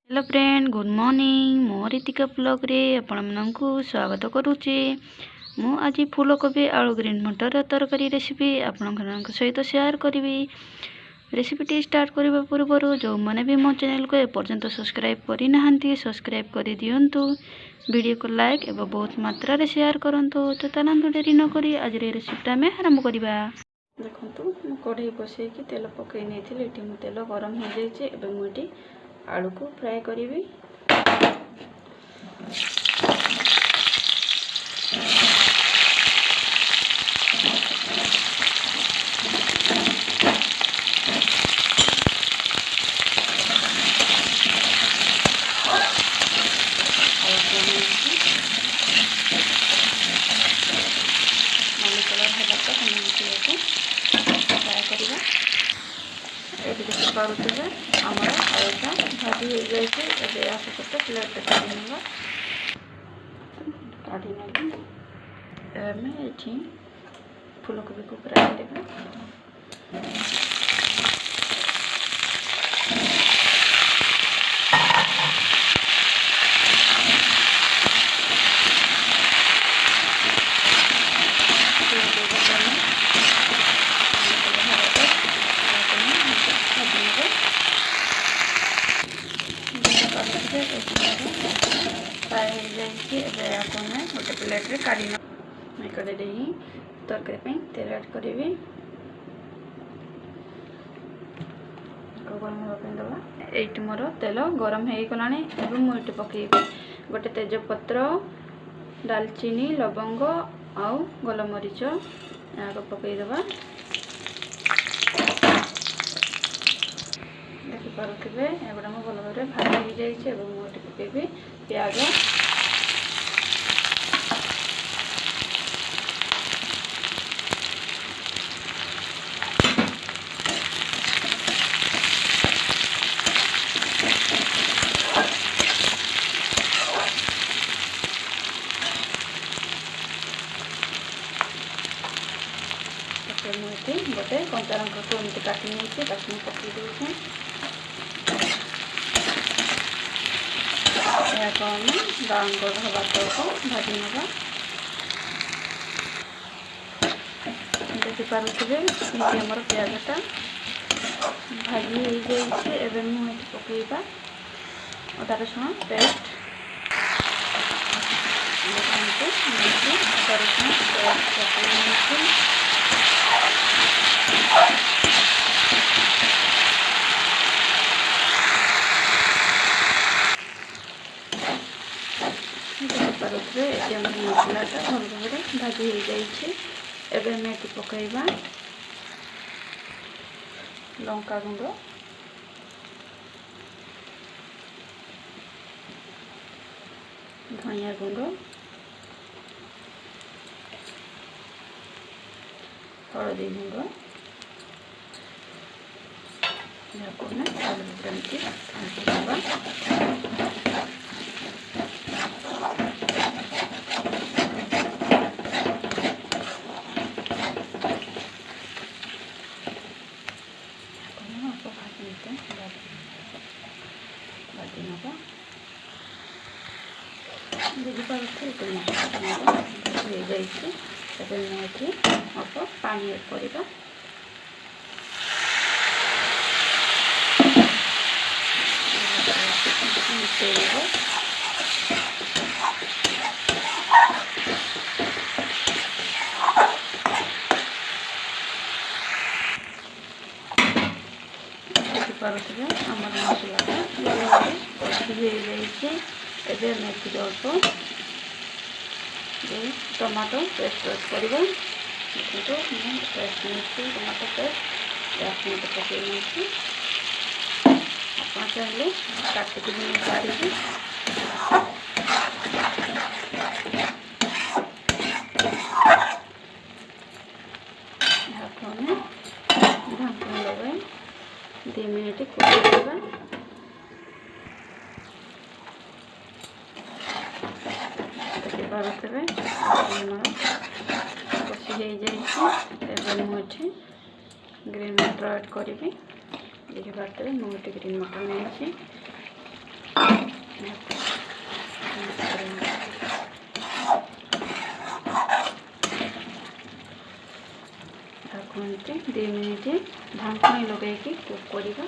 Hello friend, good morning. मो Ritika blog रे आपण माननकु स्वागत करुचे। मु आज फूलकोबी आलू ग्रीन मटर तरकारी रेसिपी आपण सहित शेयर करी। रेसिपी स्टार्ट करने पूर्व जो मैंने भी मो चैनल को एपर्यंत सब्सक्राइब करना सब्सक्राइब कर दिंतु। वीडियो को लाइक एवं बहुत मात्रा रे शेयर करंतु। तो चलतु डेरी नक आज रेसिपी आम आरंभ करवा। देखु कढ़ई बसई तेल पकई नहीं तेल गरम हो जाए। मुझे आलू को फ्राए करी। नाली कलर है फ्राए करवा। ये देखिपे आमर आलूटा भाजी हो जाए। या सहित प्लेट काढ़ी ये फूलकोबी को फ्राए करवा। फ्राए हो जाए गोटे प्लेट काढ़ी कड़े ही तरकारी तेल ऐड करी। गरम हाँवा ये मोर तेल गरम हो गला। मुझे पकईबी गोटे तेजपत्र, दालचीनी, लवंग आउ गोलमरीच आग पकईदबा। देखिपे एगुड़ा मो भल भाव भाजी हो जाए। मुझे पकईबी प्याज, मुझे गोटे कंचा लंका को एमती काटी नहीं पकई दूचे। ब्राउन कलर हवा तक भाजी नवा। देखिपे आमर प्याजटा भाजी हो जाए। मुझे पकईबा अदा रसुण पेस्ट। अदा रसुण पेस्ट पकई मसलाटा भल भाव भाजी हो जाए। मेथी पकईबा, लंका गुंड, धनिया गुंड, हलदी गुंड देखिए अल्प पानी एड करवा। देखिपे आम मसलाटा भल भाव कषि हो जाए। मेथी अल्प टमाटो पेस्ट ऐड करवा। देखो पेस्ट नहीं टमाटो पेस्ट मत पकई नहीं आप चाहिए काटिक काढ़ी ढांकन लगा 2 मिनट कुक। कषि हो जाए। मुझे ग्रीन मटर ऐड करी। देखिए मुझे ग्रीन मटर नहीं 2 मिनिट ढांकुणी लगे कुक करवा।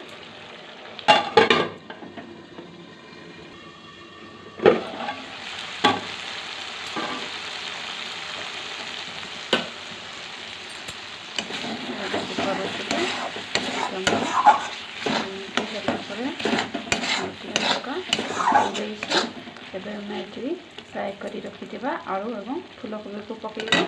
फ्राए करी रखिथिबा आलू एवं फूलकोबी को पकेइबा।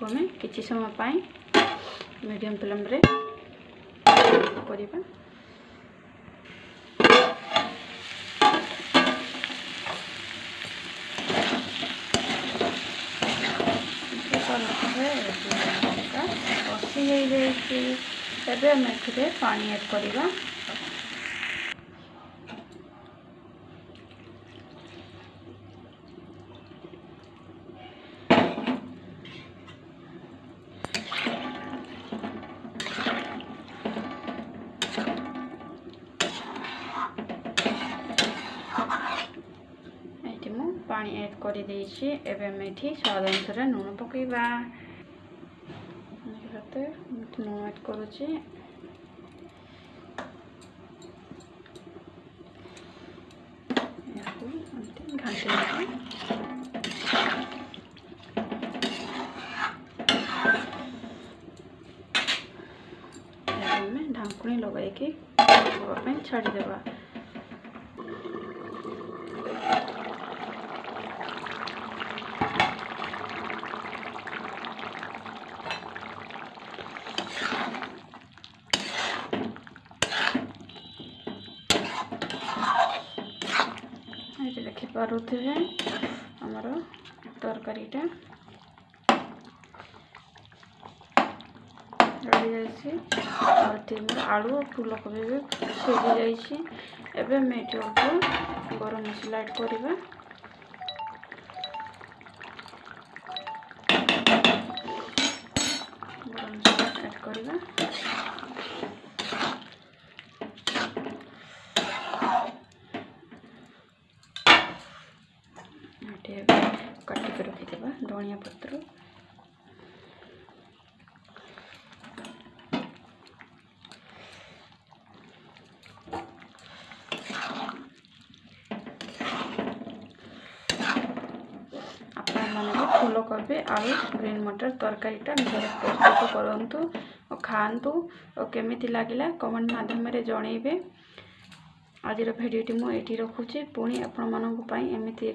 हमें किसी समय पाई मीडियम फ्लेम रे करिबा। कसी जाइए आम ए पानी ऐड करवा। पानी ऐड कर देछि। एबे हम एठी स्वाद अनुसार नून पकेइबा। नून ऐड करूछि। घाटी ढांकुणी लगे छाड़ीदेवा। देखि पारुथे हमर तरकारीटा रेडी जाइए। आलू और फूलकोबी भी सीझी जाइए। एबे मेट गरम मसला ऐड करवा। गरम मसला ऐड करवा। काटिक रखिदेवा धनिया पत्र। आपने फूलकोबी आलू ग्रीन मटर तरकारीटा घर प्रस्तुत करूँ और खातु और केमिति लगिला कमेंट माध्यम जनइबे। आज भिडियोटी मुझे रखुची। पुणी आपण मानक एमती